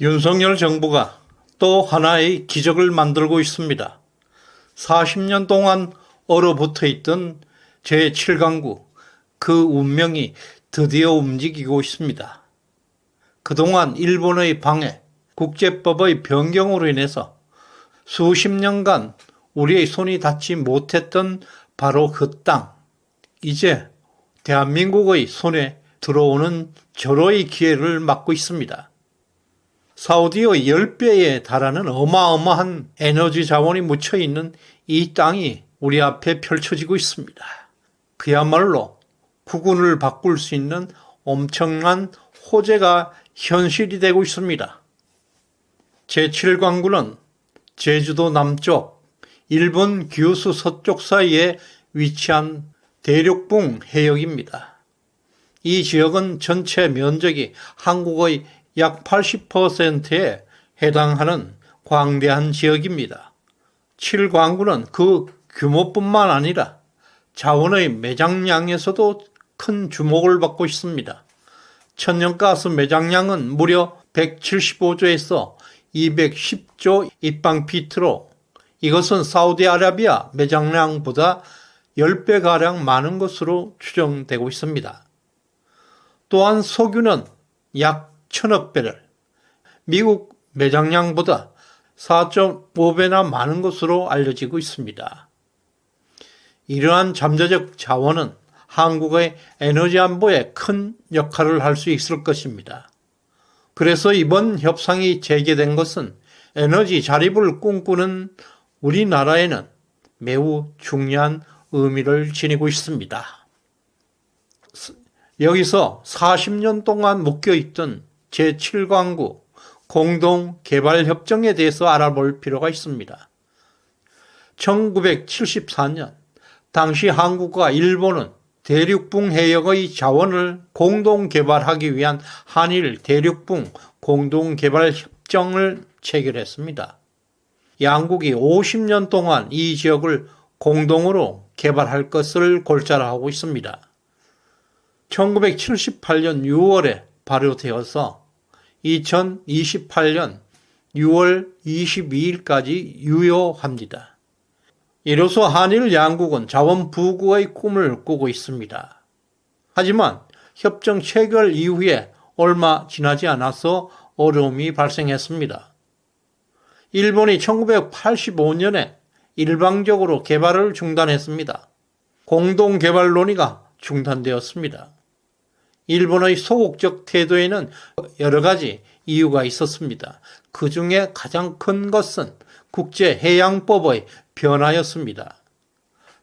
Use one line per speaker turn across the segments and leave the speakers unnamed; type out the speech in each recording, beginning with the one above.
윤석열 정부가 또 하나의 기적을 만들고 있습니다. 40년 동안 얼어붙어 있던 제7강국, 그 운명이 드디어 움직이고 있습니다. 그동안 일본의 방해, 국제법의 변경으로 인해서 수십 년간 우리의 손이 닿지 못했던 바로 그 땅, 이제 대한민국의 손에 들어오는 절호의 기회를 맞고 있습니다. 사우디의 10배에 달하는 어마어마한 에너지 자원이 묻혀있는 이 땅이 우리 앞에 펼쳐지고 있습니다. 그야말로 국운을 바꿀 수 있는 엄청난 호재가 현실이 되고 있습니다. 제7광구는 제주도 남쪽, 일본 규슈 서쪽 사이에 위치한 대륙붕 해역입니다. 이 지역은 전체 면적이 한국의 약 80%에 해당하는 광대한 지역입니다. 7광구는 그 규모뿐만 아니라 자원의 매장량에서도 큰 주목을 받고 있습니다. 천연가스 매장량은 무려 175조에서 210조 입방피트로, 이것은 사우디아라비아 매장량보다 10배가량 많은 것으로 추정되고 있습니다. 또한 석유는 약 1000억 배럴, 미국 매장량보다 4.5배나 많은 것으로 알려지고 있습니다. 이러한 잠재적 자원은 한국의 에너지 안보에 큰 역할을 할 수 있을 것입니다. 그래서 이번 협상이 재개된 것은 에너지 자립을 꿈꾸는 우리나라에는 매우 중요한 의미를 지니고 있습니다. 여기서 40년 동안 묶여있던 제7광구 공동개발협정에 대해서 알아볼 필요가 있습니다. 1974년 당시 한국과 일본은 대륙붕 해역의 자원을 공동개발하기 위한 한일 대륙붕 공동개발협정을 체결했습니다. 양국이 50년 동안 이 지역을 공동으로 개발할 것을 골자로 있습니다. 1978년 6월에 발효되어서 2028년 6월 22일까지 유효합니다. 이로써 한일 양국은 자원 부구의 꿈을 꾸고 있습니다. 하지만 협정 체결 이후에 얼마 지나지 않아서 어려움이 발생했습니다. 일본이 1985년에 일방적으로 개발을 중단했습니다. 공동개발 논의가 중단되었습니다. 일본의 소극적 태도에는 여러 가지 이유가 있었습니다. 그 중에 가장 큰 것은 국제해양법의 변화였습니다.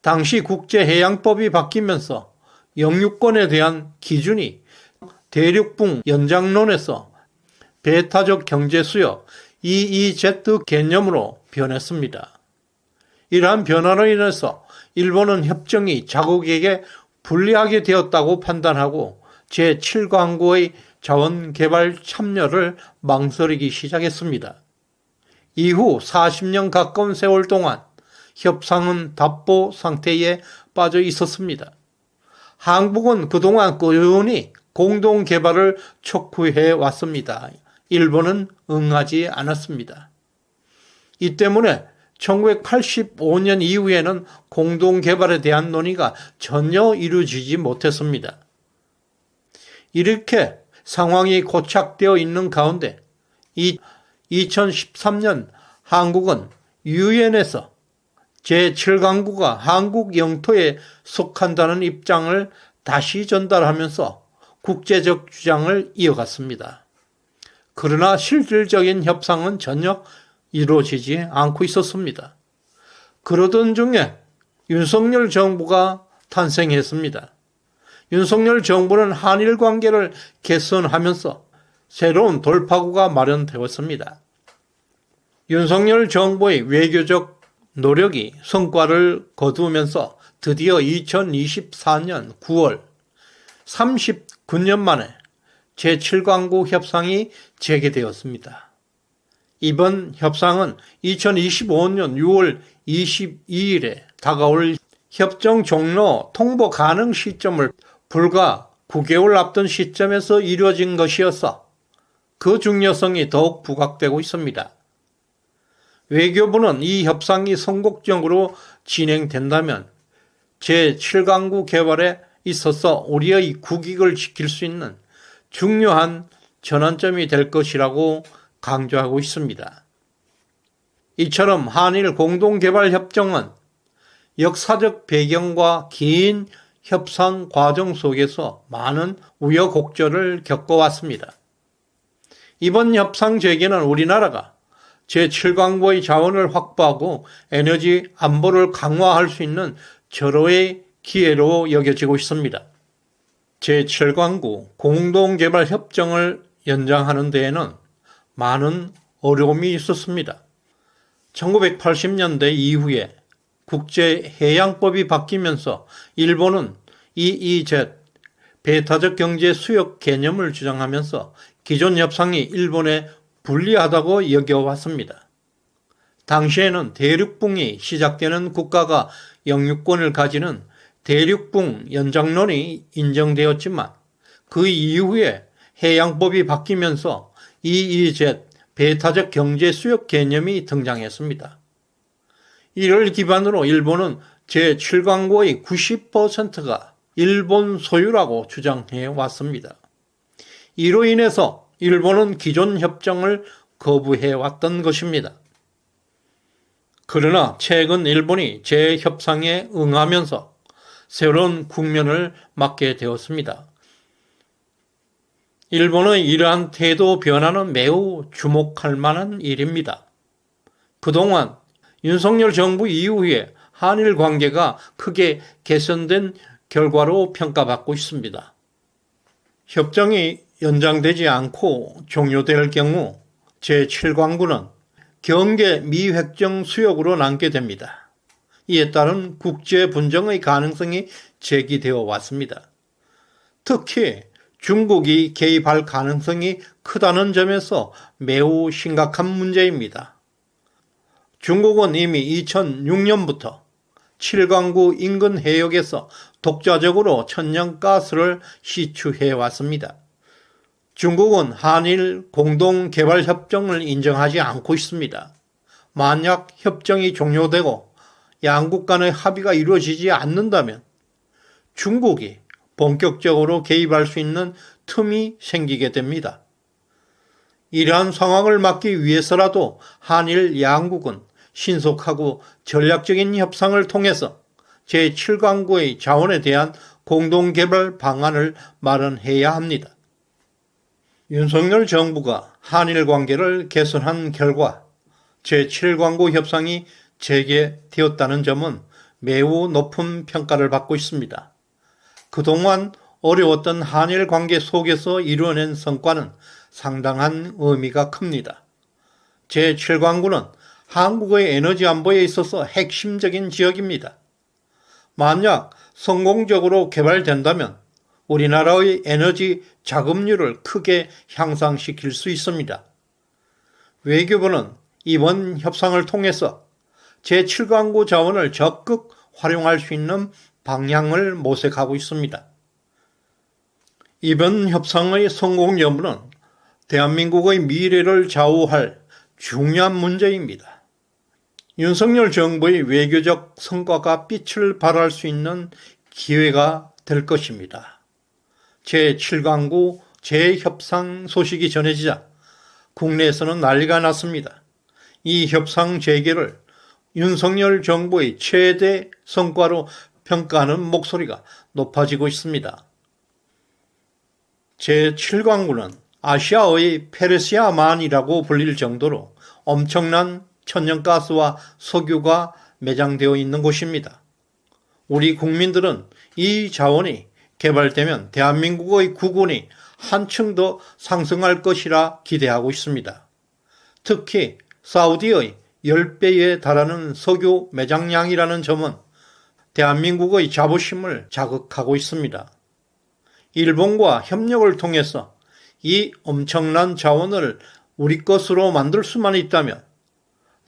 당시 국제해양법이 바뀌면서 영유권에 대한 기준이 대륙붕 연장론에서 배타적 경제수역 EEZ 개념으로 변했습니다. 이러한 변화로 인해서 일본은 협정이 자국에게 불리하게 되었다고 판단하고 제7광구의 자원개발 참여를 망설이기 시작했습니다. 이후 40년 가까운 세월 동안 협상은 답보 상태에 빠져 있었습니다. 한국은 그동안 꾸준히 공동개발을 촉구해 왔습니다. 일본은 응하지 않았습니다. 이 때문에 1985년 이후에는 공동개발에 대한 논의가 전혀 이루어지지 못했습니다. 이렇게 상황이 고착되어 있는 가운데 2013년 한국은 유엔에서 제7강국가 한국 영토에 속한다는 입장을 다시 전달하면서 국제적 주장을 이어갔습니다. 그러나 실질적인 협상은 전혀 이루어지지 않고 있었습니다. 그러던 중에 윤석열 정부가 탄생했습니다. 윤석열 정부는 한일 관계를 개선하면서 새로운 돌파구가 마련되었습니다. 윤석열 정부의 외교적 노력이 성과를 거두면서 드디어 2024년 9월 39년 만에 제7광구 협상이 재개되었습니다. 이번 협상은 2025년 6월 22일에 다가올 협정 종료 통보 가능 시점을 불과 9개월 앞둔 시점에서 이루어진 것이어서 그 중요성이 더욱 부각되고 있습니다. 외교부는 이 협상이 성공적으로 진행된다면 제7강구 개발에 있어서 우리의 국익을 지킬 수 있는 중요한 전환점이 될 것이라고 강조하고 있습니다. 이처럼 한일 공동개발협정은 역사적 배경과 긴 협상 과정 속에서 많은 우여곡절을 겪어왔습니다. 이번 협상 재개는 우리나라가 제7강구의 자원을 확보하고 에너지 안보를 강화할 수 있는 절호의 기회로 여겨지고 있습니다. 제7강구 공동개발협정을 연장하는 데에는 많은 어려움이 있었습니다. 1980년대 이후에 국제해양법이 바뀌면서 일본은 EEZ 배타적 경제 수역 개념을 주장하면서 기존 협상이 일본에 불리하다고 여겨왔습니다. 당시에는 대륙붕이 시작되는 국가가 영유권을 가지는 대륙붕 연장론이 인정되었지만 그 이후에 해양법이 바뀌면서 EEZ 배타적 경제 수역 개념이 등장했습니다. 이를 기반으로 일본은 제7강구의 90%가 일본 소유라고 주장해 왔습니다. 이로 인해서 일본은 기존 협정을 거부해 왔던 것입니다. 그러나 최근 일본이 재협상에 응하면서 새로운 국면을 맞게 되었습니다. 일본의 이러한 태도 변화는 매우 주목할 만한 일입니다. 그동안 윤석열 정부 이후에 한일 관계가 크게 개선된 결과로 평가받고 있습니다. 협정이 연장되지 않고 종료될 경우 제7강구는 경계 미획정 수역으로 남게 됩니다. 이에 따른 국제 분쟁의 가능성이 제기되어 왔습니다. 특히 중국이 개입할 가능성이 크다는 점에서 매우 심각한 문제입니다. 중국은 이미 2006년부터 7강구 인근 해역에서 독자적으로 천연가스를 시추해 왔습니다. 중국은 한일 공동개발협정을 인정하지 않고 있습니다. 만약 협정이 종료되고 양국 간의 합의가 이루어지지 않는다면 중국이 본격적으로 개입할 수 있는 틈이 생기게 됩니다. 이러한 상황을 막기 위해서라도 한일 양국은 신속하고 전략적인 협상을 통해서 제7강구의 자원에 대한 공동개발 방안을 마련해야 합니다. 윤석열 정부가 한일 관계를 개선한 결과 제7강구 협상이 재개되었다는 점은 매우 높은 평가를 받고 있습니다. 그동안 어려웠던 한일 관계 속에서 이루어낸 성과는 상당한 의미가 큽니다. 제7강구는 한국의 에너지 안보에 있어서 핵심적인 지역입니다. 만약 성공적으로 개발된다면 우리나라의 에너지 자금률을 크게 향상시킬 수 있습니다. 외교부는 이번 협상을 통해서 제7강구 자원을 적극 활용할 수 있는 방향을 모색하고 있습니다. 이번 협상의 성공 여부는 대한민국의 미래를 좌우할 중요한 문제입니다. 윤석열 정부의 외교적 성과가 빛을 발할 수 있는 기회가 될 것입니다. 제7강구 재협상 소식이 전해지자 국내에서는 난리가 났습니다. 이 협상 재개를 윤석열 정부의 최대 성과로 평가하는 목소리가 높아지고 있습니다. 제7강구는 아시아의 페르시아만이라고 불릴 정도로 엄청난 천연가스와 석유가 매장되어 있는 곳입니다. 우리 국민들은 이 자원이 개발되면 대한민국의 국운이 한층 더 상승할 것이라 기대하고 있습니다. 특히 사우디의 10배에 달하는 석유 매장량이라는 점은 대한민국의 자부심을 자극하고 있습니다. 일본과 협력을 통해서 이 엄청난 자원을 우리 것으로 만들 수만 있다면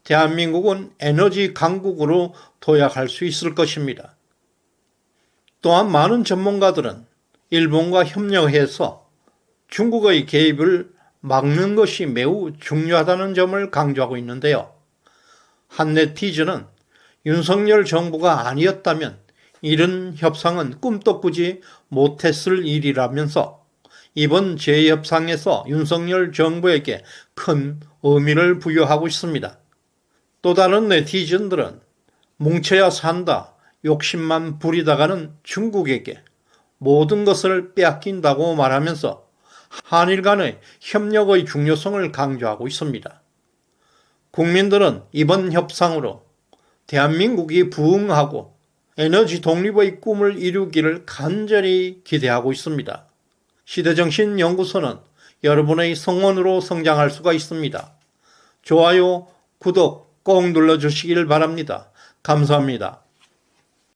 대한민국은 에너지 강국으로 도약할 수 있을 것입니다. 또한 많은 전문가들은 일본과 협력해서 중국의 개입을 막는 것이 매우 중요하다는 점을 강조하고 있는데요. 한 네티즌은 윤석열 정부가 아니었다면 이런 협상은 꿈도 꾸지 못했을 일이라면서 이번 재협상에서 윤석열 정부에게 큰 의미를 부여하고 있습니다. 또 다른 네티즌들은 뭉쳐야 산다, 욕심만 부리다가는 중국에게 모든 것을 빼앗긴다고 말하면서 한일 간의 협력의 중요성을 강조하고 있습니다. 국민들은 이번 협상으로 대한민국이 부흥하고 에너지 독립의 꿈을 이루기를 간절히 기대하고 있습니다. 시대정신연구소는 여러분의 성원으로 성장할 수가 있습니다. 좋아요, 구독 꼭 눌러주시길 바랍니다. 감사합니다.